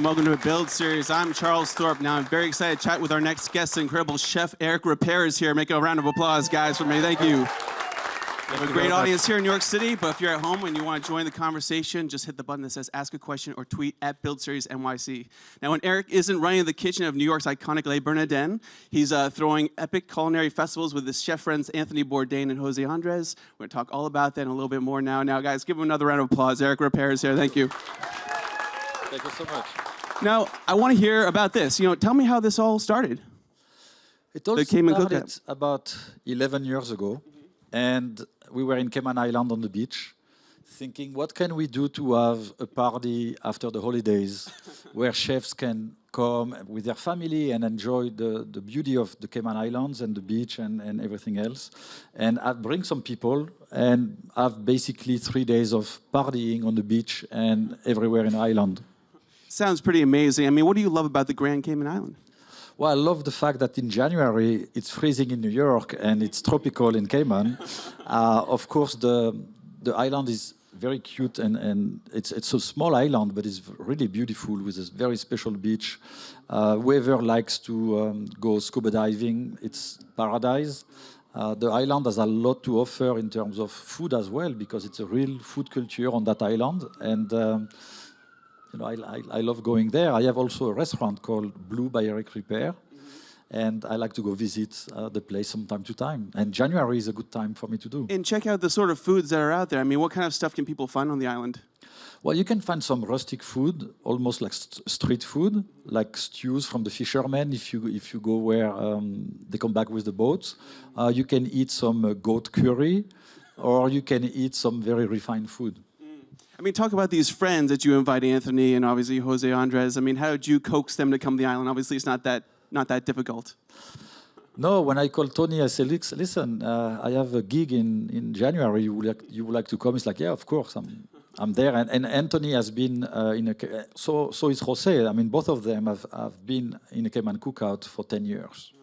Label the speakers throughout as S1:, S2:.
S1: Welcome to the Build Series. I'm Charles Thorpe. Now I'm very excited to chat with our next guest, incredible chef Eric Ripert is here. Make a round of applause, guys, for me. Thank you. We have a great audience here in New York City, but if you're at home and you want to join the conversation, just hit the button that says Ask a Question or tweet at Build Series NYC. Now, when Eric isn't running the kitchen of New York's iconic Le Bernardin, he's throwing epic culinary festivals with his chef friends Anthony Bourdain and Jose Andres. We're going to talk all about that and a little bit more now. Now, guys, give him another round of applause. Eric Ripert is here. Thank you.
S2: Thank you so much.
S1: Now, I want to hear about this. Tell me how this all started.
S2: It all started about 11 years ago, and we were in Cayman Island on the beach, thinking, what can we do to have a party after the holidays where chefs can come with their family and enjoy the beauty of the Cayman Islands and the beach and everything else, and bring some people and have basically 3 days of partying on the beach and everywhere in the island.
S1: Sounds pretty amazing. I mean, what do you love about the Grand Cayman Island?
S2: Well, I love the fact that in January it's freezing in New York and it's tropical in Cayman. Of course, the island is very cute and it's a small island, but it's really beautiful with a very special beach. Whoever likes to go scuba diving, it's paradise. The island has a lot to offer in terms of food as well, because it's a real food culture on that island. And I love going there. I have also a restaurant called Blue by Eric Ripert, and I like to go visit the place from time to time. And January is a good time for me to do.
S1: And check out the sort of foods that are out there. I mean, what kind of stuff can people find on the island?
S2: Well, you can find some rustic food, almost like street food, like stews from the fishermen. If you go where they come back with the boats, you can eat some goat curry, or you can eat some very refined food.
S1: I mean, talk about these friends that you invite, Anthony and obviously Jose Andres. I mean, how did you coax them to come to the island? Obviously, it's not that difficult.
S2: No, when I called Tony, I said, listen, I have a gig in January. You would like to come? He's like, yeah, of course, I'm there. And Anthony has been so is Jose. I mean, both of them have been in a Cayman Cookout for 10 years.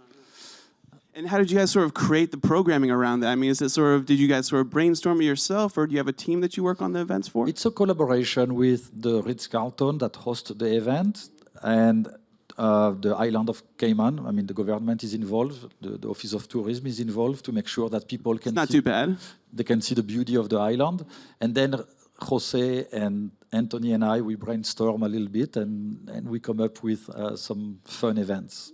S1: And how did you guys sort of create the programming around that? I mean, did you guys sort of brainstorm it yourself, or do you have a team that you work on the events for?
S2: It's a collaboration with the Ritz-Carlton that hosts the event and the island of Cayman. I mean, the government is involved, the Office of Tourism is involved to make sure that people can
S1: too bad.
S2: They can see the beauty of the island. And then Jose and Anthony and I, we brainstorm a little bit and we come up with some fun events.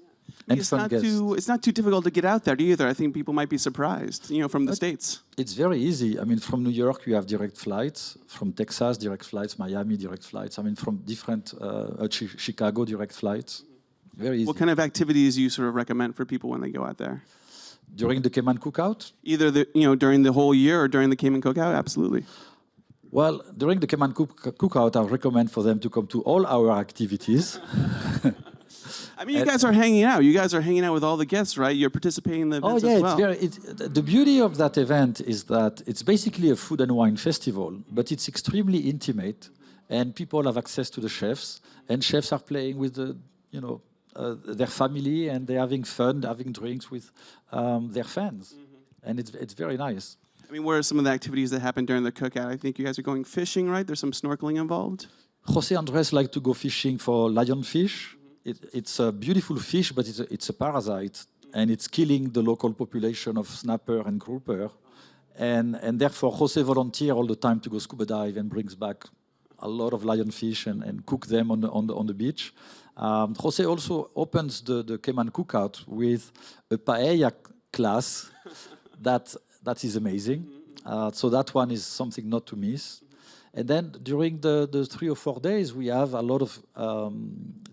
S1: It's not too difficult to get out there either. I think people might be surprised, from the States.
S2: It's very easy. I mean, from New York, you have direct flights. From Texas, direct flights. Miami, direct flights. I mean, from different, Chicago, direct flights. Very easy.
S1: What kind of activities do you sort of recommend for people when they go out there?
S2: During the Cayman Cookout?
S1: Either during the whole year or during the Cayman Cookout, absolutely.
S2: Well, during the Cayman Cookout, I recommend for them to come to all our activities.
S1: I mean, you guys are hanging out. You guys are hanging out with all the guests, right? You're participating in the events as well.
S2: The beauty of that event is that it's basically a food and wine festival, but it's extremely intimate, and people have access to the chefs, and chefs are playing with their family, and they're having fun, having drinks with their fans, and it's very nice.
S1: I mean, what are some of the activities that happen during the cookout? I think you guys are going fishing, right? There's some snorkeling involved.
S2: Jose Andres likes to go fishing for lionfish. It's a beautiful fish, but it's a parasite, and it's killing the local population of snapper and grouper. And therefore, Jose volunteers all the time to go scuba dive and brings back a lot of lionfish and cook them on the beach. Jose also opens the Cayman Cookout with a paella class that is amazing. So that one is something not to miss. And then during the 3 or 4 days, we have a lot of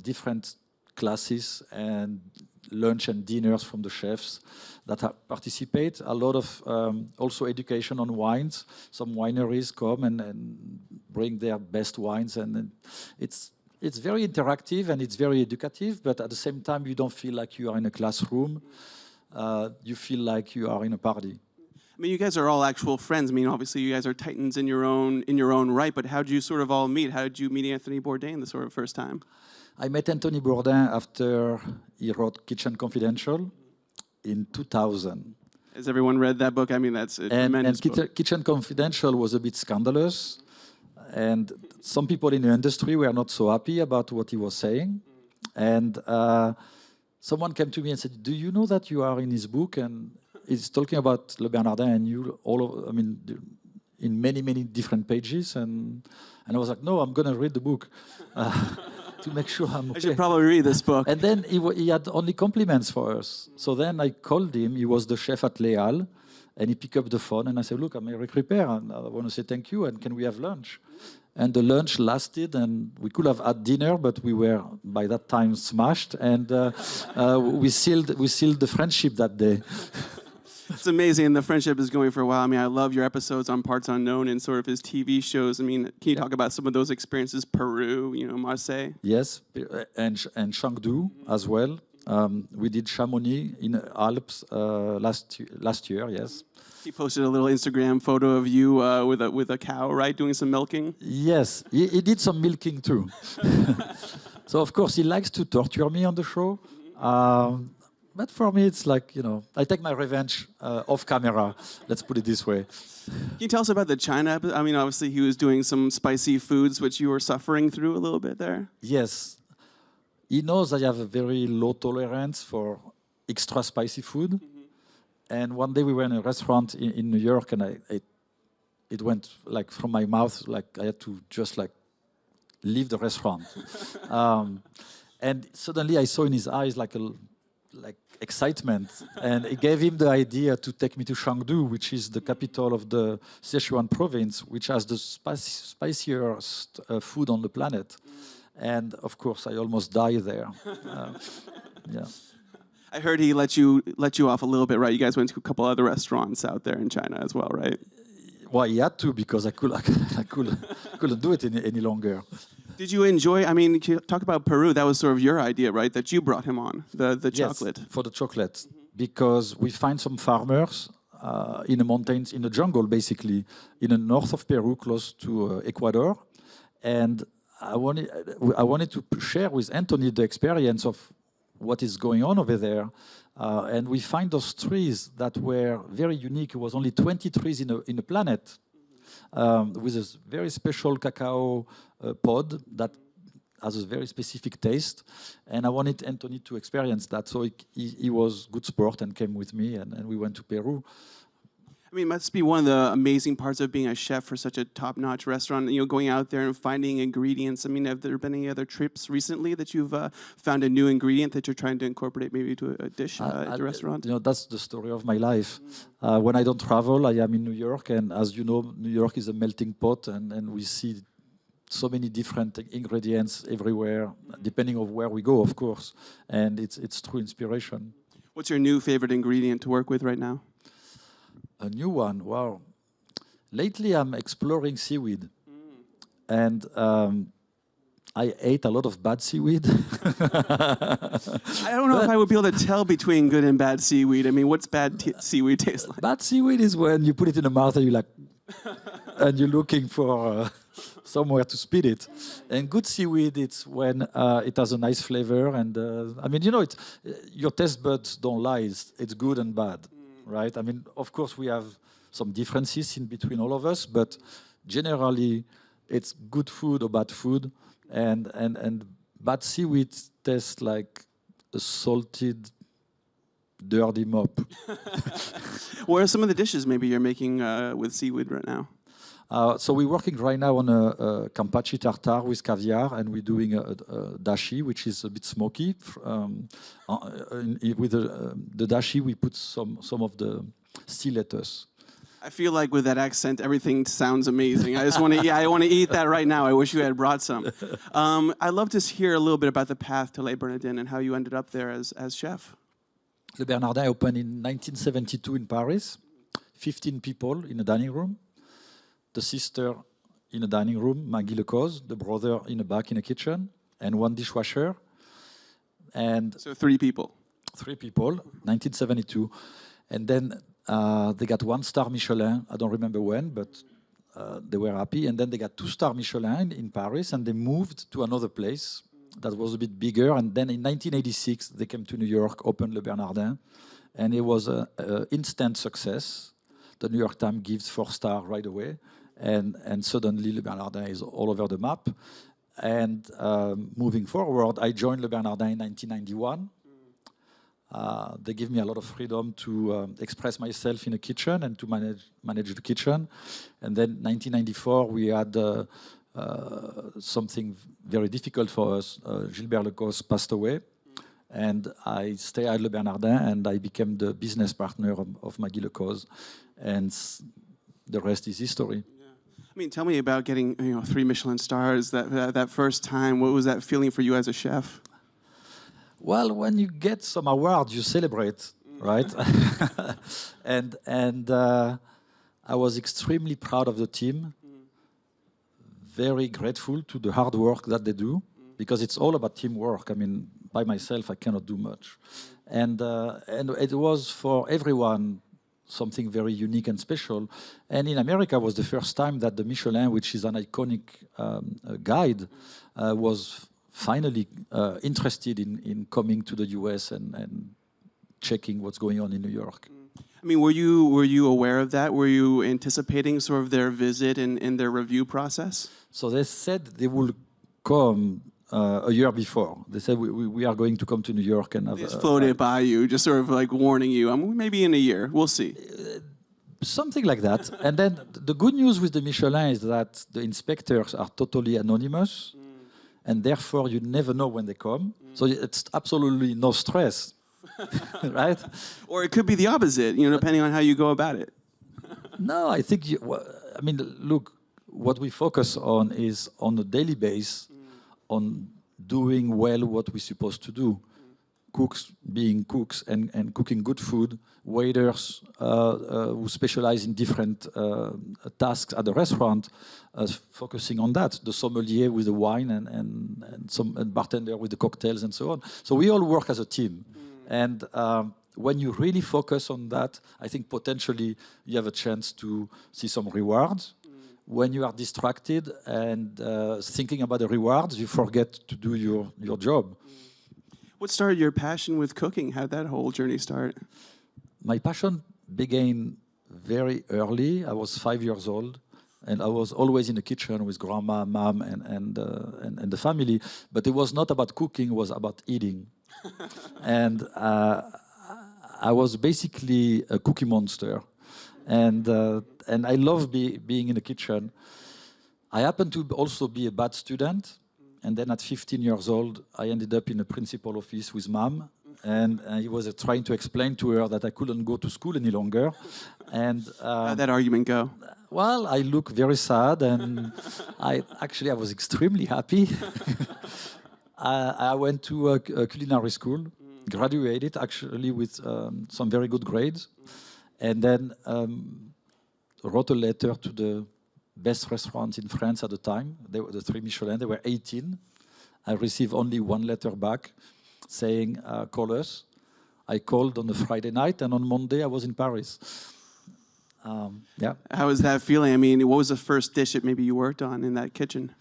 S2: different classes and lunch and dinners from the chefs that participate. A lot of also education on wines. Some wineries come and bring their best wines, and it's very interactive and it's very educative. But at the same time, you don't feel like you are in a classroom. You feel like you are in a party.
S1: I mean, you guys are all actual friends. I mean, obviously, you guys are titans in your own right. But how did you sort of all meet? How did you meet Anthony Bourdain the sort of first time?
S2: I met Anthony Bourdain after he wrote Kitchen Confidential in 2000.
S1: Has everyone read that book? I mean, that's a tremendous book.
S2: Kitchen Confidential was a bit scandalous. and some people in the industry were not so happy about what he was saying. And someone came to me and said, "Do you know that you are in his book and he's talking about Le Bernardin and you in many different pages?" And I was like, "No, I'm going to read the book to make sure I'm okay."
S1: I should probably read this book.
S2: And then he had only compliments for us. So then I called him. He was the chef at Les Halles. And he picked up the phone and I said, "Look, I'm Eric Ripert and I want to say thank you and can we have lunch?" And the lunch lasted and we could have had dinner, but we were by that time smashed and we sealed the friendship that day.
S1: It's amazing. The friendship is going for a while. I mean, I love your episodes on Parts Unknown and sort of his TV shows. I mean, can you talk about some of those experiences? Peru, Marseille?
S2: Yes, and Chengdu as well. We did Chamonix in Alps last year, yes.
S1: He posted a little Instagram photo of you with a cow, right, doing some milking?
S2: Yes, he did some milking too. So, of course, he likes to torture me on the show. But for me, it's like, I take my revenge off camera. Let's put it this way.
S1: Can you tell us about the China episode? I mean, obviously, he was doing some spicy foods, which you were suffering through a little bit there.
S2: Yes. He knows I have a very low tolerance for extra spicy food. Mm-hmm. And one day we were in a restaurant in New York and it went like from my mouth, like I had to just like leave the restaurant. And suddenly I saw in his eyes like excitement. And it gave him the idea to take me to Chengdu, which is the capital of the Sichuan province, which has the spiciest food on the planet. And of course, I almost died there. Yeah.
S1: I heard he let you off a little bit, right? You guys went to a couple other restaurants out there in China as well, right?
S2: Well, he had to because I couldn't do it any longer.
S1: Did you enjoy? I mean, talk about Peru. That was sort of your idea, right? That you brought him on the chocolate.
S2: Yes, for the chocolate, because we find some farmers in the mountains, in the jungle, basically, in the north of Peru, close to Ecuador, and I wanted to share with Anthony the experience of what is going on over there. And we find those trees that were very unique. It was only 20 trees in the planet with a very special cacao pod that has a very specific taste. And I wanted Anthony to experience that. So he was good sport and came with me and we went to Peru.
S1: I mean, it must be one of the amazing parts of being a chef for such a top-notch restaurant, going out there and finding ingredients. I mean, have there been any other trips recently that you've found a new ingredient that you're trying to incorporate maybe to a dish at the restaurant?
S2: That's the story of my life. When I don't travel, I am in New York, and as you know, New York is a melting pot, and we see so many different ingredients everywhere, depending on where we go, of course, and it's true inspiration.
S1: What's your new favorite ingredient to work with right now?
S2: A new one, wow. Lately, I'm exploring seaweed. And I ate a lot of bad seaweed.
S1: I don't know if I would be able to tell between good and bad seaweed. I mean, what's bad seaweed taste like?
S2: Bad seaweed is when you put it in the mouth and you're like, and you're looking for somewhere to spit it. And good seaweed, it's when it has a nice flavor. And I mean, your taste buds don't lie. It's good and bad. Right? I mean, of course, we have some differences in between all of us, but generally, it's good food or bad food, and bad seaweed tastes like a salted, dirty mop.
S1: What are some of the dishes maybe you're making with seaweed right now?
S2: So we're working right now on a Campacci tartare with caviar, and we're doing a dashi, which is a bit smoky. With the dashi, we put some of the sea lettuce.
S1: I feel like with that accent, everything sounds amazing. I just want to, I want to eat that right now. I wish you had brought some. I'd love to hear a little bit about the path to Les Bernardin and how you ended up there as chef.
S2: Le Bernardin opened in 1972 in Paris. 15 people in a dining room. The sister in a dining room, Maggie Lecoz, the brother in the back in the kitchen, and one dishwasher. And
S1: so 3 people.
S2: 3 people, 1972. And then they got 1-star Michelin. I don't remember when, but they were happy. And then they got 2-star Michelin in Paris, and they moved to another place that was a bit bigger. And then in 1986, they came to New York, opened Le Bernardin, and it was an instant success. The New York Times gives 4 stars right away. and suddenly Le Bernardin is all over the map. And moving forward, I joined Le Bernardin in 1991. They give me a lot of freedom to express myself in the kitchen and to manage the kitchen. And then 1994, we had something very difficult for us. Gilbert Lecoz passed away. And I stayed at Le Bernardin, and I became the business partner of Maggie Lecoz. And the rest is history.
S1: I mean, tell me about getting 3 Michelin stars that first time. What was that feeling for you as a chef?
S2: Well, when you get some awards, you celebrate, right? and I was extremely proud of the team. Very grateful to the hard work that they do, because it's all about teamwork. I mean, by myself, I cannot do much. And it was for everyone something very unique and special. And in America was the first time that the Michelin, which is an iconic guide, was finally interested in coming to the US and checking what's going on in New York.
S1: I mean, were you aware of that? Were you anticipating sort of their visit and their review process?
S2: So they said they will come a year before. They said we are going to come to New York and have.
S1: They just floated by you, just sort of like warning you. Maybe in a year, we'll see.
S2: Something like that. And then the good news with the Michelin is that the inspectors are totally anonymous, and therefore you never know when they come. So it's absolutely no stress, right?
S1: Or it could be the opposite, depending on how you go about it.
S2: No, I think, I mean, look, what we focus on is on a daily basis, on doing well what we're supposed to do. Cooks being cooks and cooking good food, waiters who specialize in different tasks at the restaurant, focusing on that. The sommelier with the wine and some bartender with the cocktails and so on. So we all work as a team. And when you really focus on that, I think potentially you have a chance to see some rewards. When you are distracted and thinking about the rewards, you forget to do your job.
S1: What started your passion with cooking? How did that whole journey start?
S2: My passion began very early. I was 5 years old, and I was always in the kitchen with grandma, mom, and the family. But it was not about cooking; it was about eating. And I was basically a cookie monster, and I love being in the kitchen. I happened to also be a bad student. And then at 15 years old, I ended up in a principal office with mom. And he was trying to explain to her that I couldn't go to school any longer. And
S1: how'd that argument go?
S2: Well, I look very sad. And I was extremely happy. I went to a culinary school, graduated actually with some very good grades. And then wrote a letter to the best restaurants in France at the time. They were the 3 Michelin. There were 18. I received only 1 letter back saying, call us. I called on a Friday night, and on Monday I was in Paris. Yeah.
S1: How was that feeling? I mean, what was the first dish that maybe you worked on in that kitchen?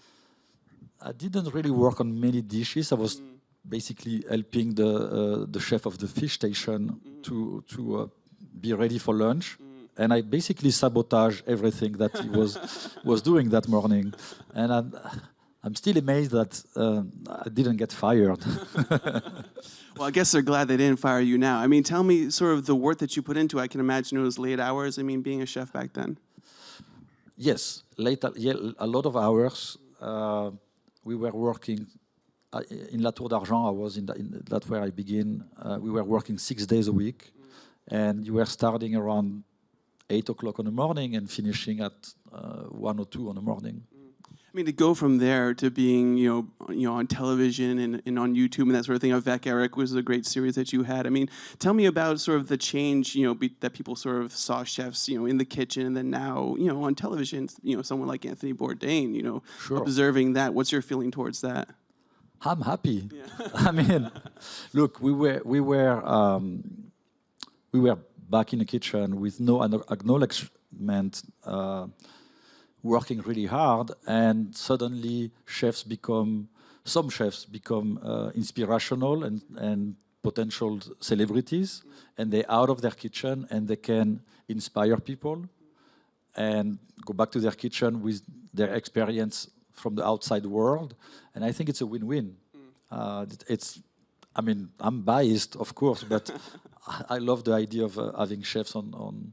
S2: I didn't really work on many dishes. I was basically helping the chef of the fish station to be ready for lunch. And I basically sabotaged everything that he was doing that morning. And I'm still amazed that I didn't get fired.
S1: Well, I guess they're glad they didn't fire you now. I mean, tell me sort of the work that you put into it. I can imagine it was late hours. I mean, being a chef back then.
S2: Yes, a lot of hours. We were working in La Tour d'Argent. I was that's where I began. We were working 6 days a week. And you were starting around 8 o'clock in the morning and finishing at 1 or 2 in the morning.
S1: I mean, to go from there to being, on television and on YouTube and that sort of thing. Avec Eric was a great series that you had. I mean, tell me about sort of the change, that people sort of saw chefs, in the kitchen, and then now, on television, someone like Anthony Bourdain,
S2: Sure.
S1: Observing that. What's your feeling towards that?
S2: I'm happy. Yeah. I mean, look, we were back in the kitchen with no acknowledgement, working really hard, and suddenly some chefs become inspirational and potential celebrities, and they're out of their kitchen and they can inspire people. and go back to their kitchen with their experience from the outside world. And I think it's a win-win. I mean, I'm biased, of course, but I love the idea of having chefs on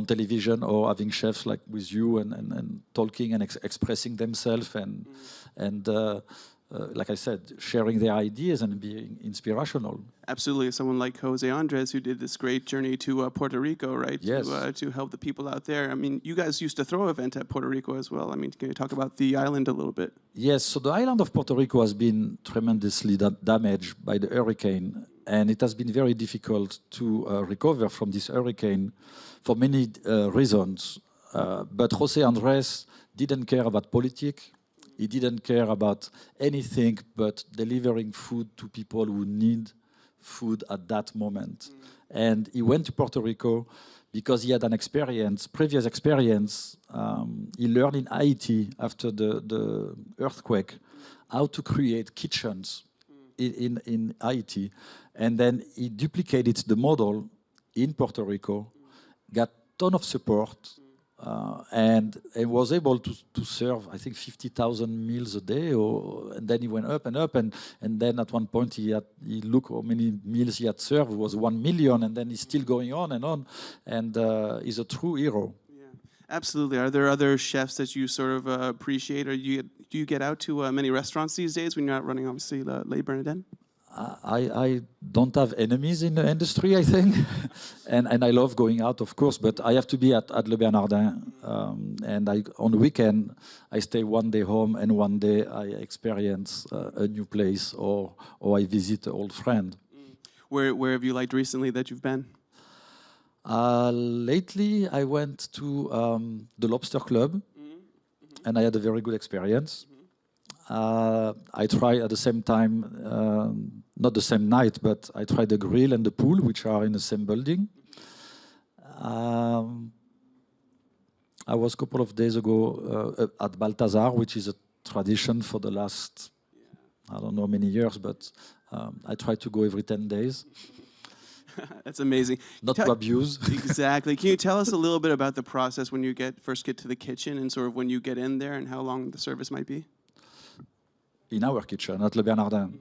S2: television, or having chefs like with you and talking and expressing themselves and like I said, sharing their ideas and being inspirational.
S1: Absolutely. Someone like Jose Andres, who did this great journey to Puerto Rico, right?
S2: Yes.
S1: To help the people out there. I mean, you guys used to throw an event at Puerto Rico as well. I mean, can you talk about the island a little bit?
S2: Yes, so the island of Puerto Rico has been tremendously damaged by the hurricane, and it has been very difficult to recover from this hurricane for many reasons. But Jose Andres didn't care about politics. He didn't care about anything but delivering food to people who need food at that moment. And he went to Puerto Rico because he had an previous experience. He learned in Haiti after the earthquake how to create kitchens in Haiti. And then he duplicated the model in Puerto Rico, got a ton of support, and was able to serve, I think, 50,000 meals a day. And then he went up and up. And then at one point, he looked how many meals he had served. It was 1 million. And then he's still going on. And he's a true hero.
S1: Yeah, absolutely. Are there other chefs that you sort of appreciate? Or do you get out to many restaurants these days when you're not running, obviously, Le Bernardin?
S2: I don't have enemies in the industry, I think. and I love going out, of course, but I have to be at Le Bernardin. And on the weekend, I stay one day home, and one day I experience a new place, or I visit an old friend.
S1: Where have you liked recently that you've been?
S2: Lately, I went to the Lobster Club, and I had a very good experience. I tried at the same time, not the same night, but I tried the grill and the pool, which are in the same building. I was a couple of days ago at Balthazar, which is a tradition for the last, I don't know, many years, but I try to go every 10 days.
S1: That's amazing.
S2: Not to abuse.
S1: Exactly. Can you tell us a little bit about the process when you first get to the kitchen, and sort of when you get in there, and how long the service might be?
S2: In our kitchen at Le Bernardin.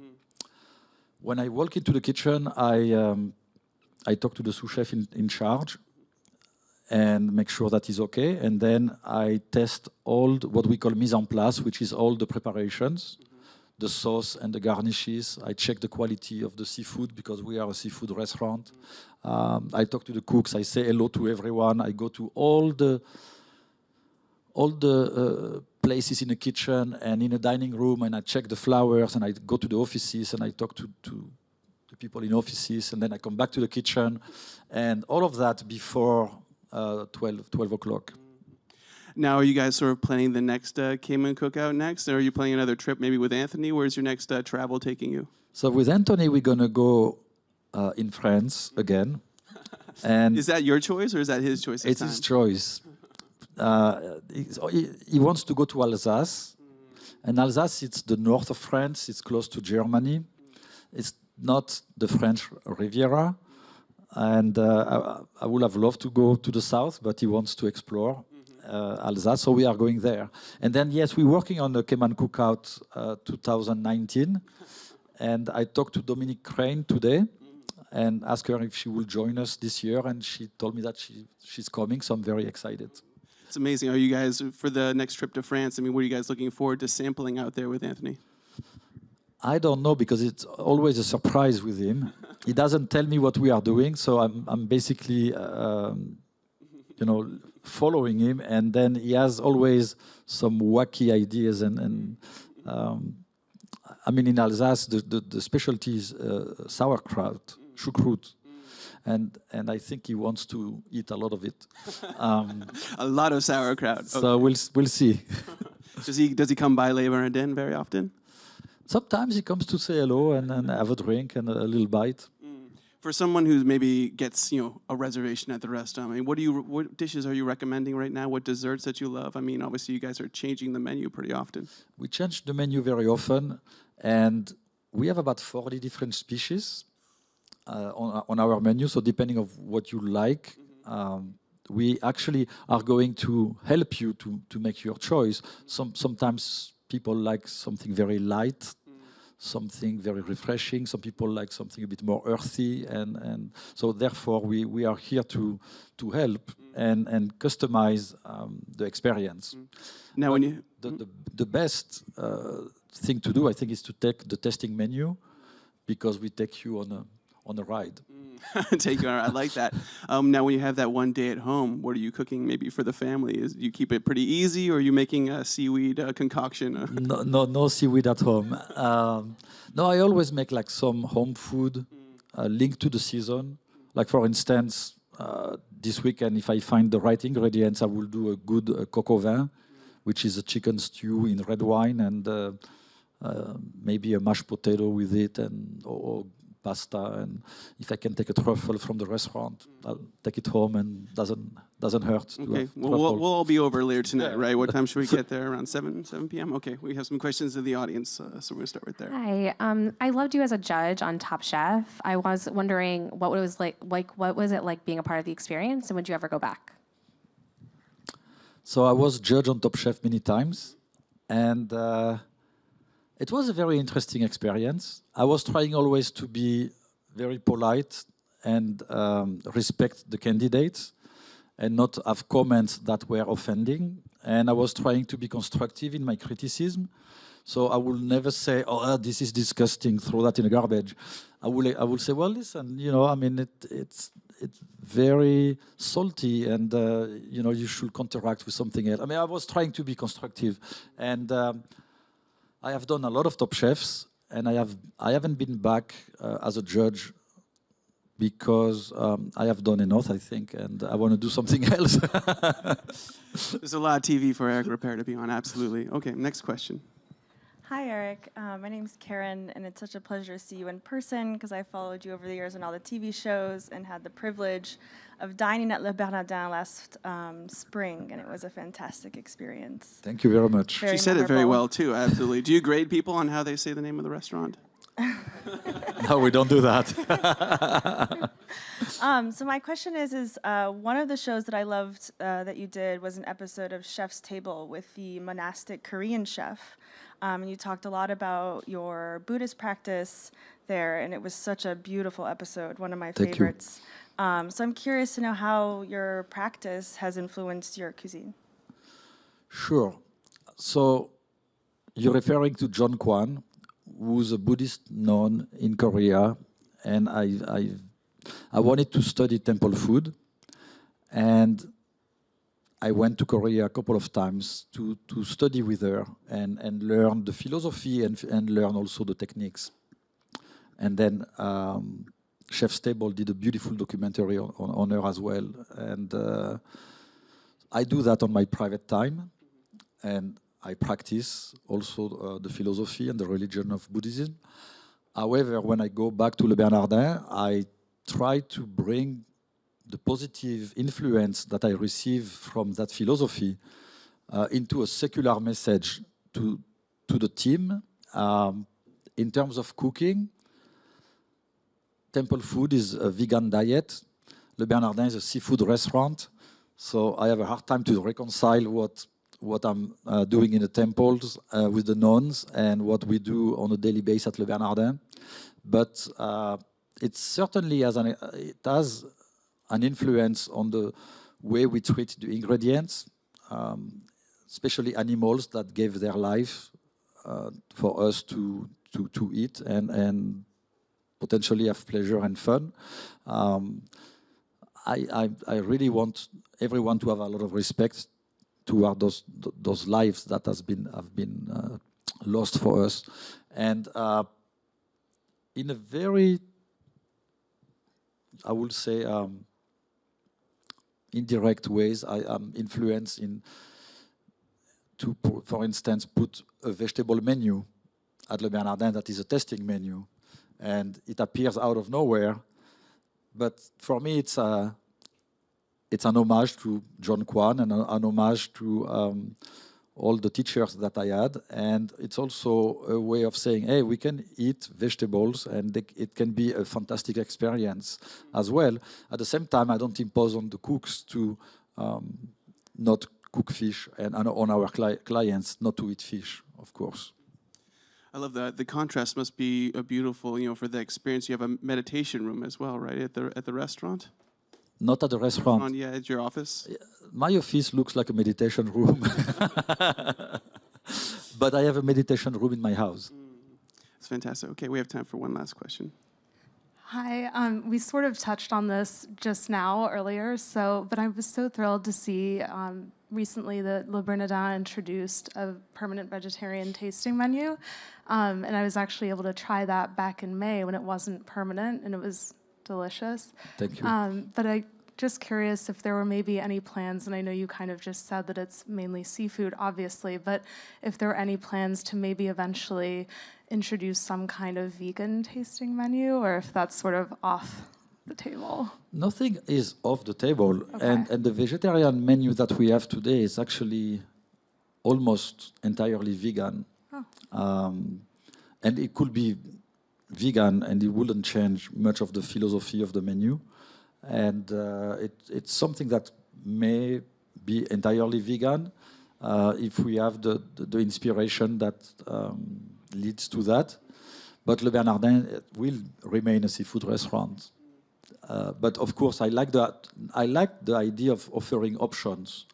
S2: When I walk into the kitchen, I talk to the sous chef in charge and make sure that he's okay. And then I test all what we call mise en place, which is all the preparations, the sauce and the garnishes. I check the quality of the seafood because we are a seafood restaurant. I talk to the cooks. I say hello to everyone. I go to all the places in the kitchen and in the dining room, and I check the flowers, and I go to the offices and I talk to the people in offices, and then I come back to the kitchen, and all of that before 12 o'clock.
S1: Now, are you guys sort of planning the next Cayman Cookout next, or are you planning another trip maybe with Anthony? Where's your next travel taking you?
S2: So with Anthony, we're going to go in France again. And
S1: is that your choice, or is that his choice?
S2: It's his choice. He wants to go to Alsace, and Alsace, it's the north of France. It's close to Germany. It's not the French Riviera, and I would have loved to go to the south, but he wants to explore Alsace, so we are going there. And then, yes, we're working on the Cayman Cookout 2019, and I talked to Dominique Crane today and asked her if she will join us this year, and she told me that she's coming, so I'm very excited.
S1: It's amazing. Are you guys, for the next trip to France, I mean, what are you guys looking forward to sampling out there with Anthony?
S2: I don't know, because it's always a surprise with him. He doesn't tell me what we are doing, so I'm basically, following him, and then he has always some wacky ideas. I mean, in Alsace, the specialty is sauerkraut, choucroute. And I think he wants to eat a lot of it.
S1: A lot of sauerkraut. Okay.
S2: So we'll see.
S1: Does he come by Le Bernardin very often?
S2: Sometimes he comes to say hello and have a drink and a little bite.
S1: For someone who maybe gets a reservation at the restaurant, I mean, what dishes are you recommending right now? What desserts that you love? I mean, obviously you guys are changing the menu pretty often. We
S2: change the menu very often, and we have about 40 different species on our menu. So depending on what you like, we actually are going to help you to make your choice. Sometimes people like something very light, something very refreshing. Some people like something a bit more earthy, and so therefore we are here to help and customize the experience.
S1: Now, when you
S2: the best thing to do, I think, is to take the tasting menu, because we take you on a ride.
S1: take you on, I like that. Now, when you have that one day at home, what are you cooking maybe for the family? Do you keep it pretty easy, or are you making a seaweed concoction?
S2: No seaweed at home. No, I always make like some home food linked to the season. Like for instance, this weekend, if I find the right ingredients, I will do a good coq au vin, which is a chicken stew in red wine, and maybe a mashed potato with it, and or pasta. And if I can take a truffle from the restaurant, I'll take it home, and doesn't hurt.
S1: Okay, well, we'll all be over later tonight, right? What time should we get there? Around 7 p.m. Okay, we have some questions in the audience, so we're gonna start right there.
S3: Hi, I loved you as a judge on Top Chef. I was wondering what it was like. What was it like being a part of the experience, and would you ever go back?
S2: So I was judge on Top Chef many times, and it was a very interesting experience. I was trying always to be very polite and respect the candidates and not have comments that were offending. And I was trying to be constructive in my criticism. So I will never say, "Oh, this is disgusting, throw that in the garbage." I will say, "Well, listen, I mean, it's very salty, and you should counteract with something else." I mean, I was trying to be constructive, and I have done a lot of Top Chefs, and I haven't been back as a judge because I have done enough, I think, and I want to do something else.
S1: There's a lot of TV for Eric Ripert to be on, absolutely. Okay, next question.
S4: Hi, Eric. My name's Karen, and it's such a pleasure to see you in person, because I followed you over the years on all the TV shows and had the privilege of dining at Le Bernardin last spring, and it was a fantastic experience.
S2: Thank you very much.
S1: She said it very well, too, absolutely. Do you grade people on how they say the name of the restaurant?
S2: No, we don't do that.
S4: So my question is one of the shows that I loved that you did was an episode of Chef's Table with the monastic Korean chef. And you talked a lot about your Buddhist practice there, and it was such a beautiful episode, one of my favorites. So I'm curious to know how your practice has influenced your cuisine.
S2: Sure. So you're referring to John Kwan, who's a Buddhist nun in Korea, and I wanted to study temple food, and I went to Korea a couple of times to study with her and learn the philosophy and learn also the techniques. And then Chef's Table did a beautiful documentary on her as well. And I do that on my private time, and I practice also the philosophy and the religion of Buddhism. However, when I go back to Le Bernardin, I try to bring the positive influence that I receive from that philosophy into a secular message to the team. In terms of cooking, temple food is a vegan diet. Le Bernardin is a seafood restaurant. So I have a hard time to reconcile what I'm doing in the temples with the nuns and what we do on a daily basis at Le Bernardin. But it certainly has an influence on the way we treat the ingredients, especially animals that gave their life for us to eat and potentially have pleasure and fun. I really want everyone to have a lot of respect toward those lives that have been lost for us, and in a very, I would say, indirect ways, I am influenced to, for instance, put a vegetable menu at Le Bernardin that is a tasting menu, and it appears out of nowhere. But for me, it's an homage to John Kwan and an homage to all the teachers that I had, and it's also a way of saying, hey, we can eat vegetables, and it can be a fantastic experience as well. At the same time, I don't impose on the cooks to not cook fish, and on our clients not to eat fish, of course.
S1: I love that. The contrast must be beautiful, you know, for the experience. You have a meditation room as well, right, at the restaurant?
S2: Not at the restaurant.
S1: Yeah, at your office?
S2: My office looks like a meditation room. But I have a meditation room in my house.
S1: It's fantastic. Okay, we have time for one last question.
S5: Hi, we sort of touched on this just now earlier, but I was so thrilled to see recently that Le Bernardin introduced a permanent vegetarian tasting menu, and I was actually able to try that back in May when it wasn't permanent, and it was delicious.
S2: Thank you.
S5: But I just curious if there were maybe any plans, and I know you kind of just said that it's mainly seafood, obviously, but if there were any plans to maybe eventually introduce some kind of vegan tasting menu, or if that's sort of off the table.
S2: Nothing is off the table,
S5: Okay.
S2: and the vegetarian menu that we have today is actually almost entirely vegan.
S5: Oh.
S2: And it could be vegan, and it wouldn't change much of the philosophy of the menu. And it's something that may be entirely vegan if we have the inspiration that leads to that. But Le Bernardin will remain a seafood restaurant. But of course, I like the idea of offering options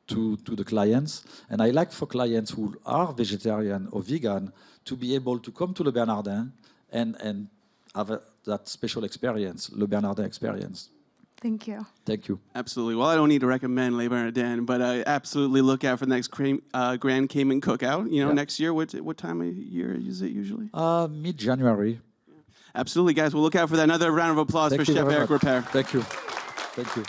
S2: to the clients, and I like for clients who are vegetarian or vegan to be able to come to Le Bernardin and have that special experience, Le Bernardin experience.
S5: Thank you.
S2: Thank you.
S1: Absolutely. Well, I don't need to recommend Le Bernardin, but I absolutely look out for the next Grand Cayman Cookout. You know, next year. What time of year is it usually?
S2: Mid-January.
S1: Absolutely, guys. We'll look out for that. Another round of applause for Chef Eric Ripert.
S2: Thank you. Thank you.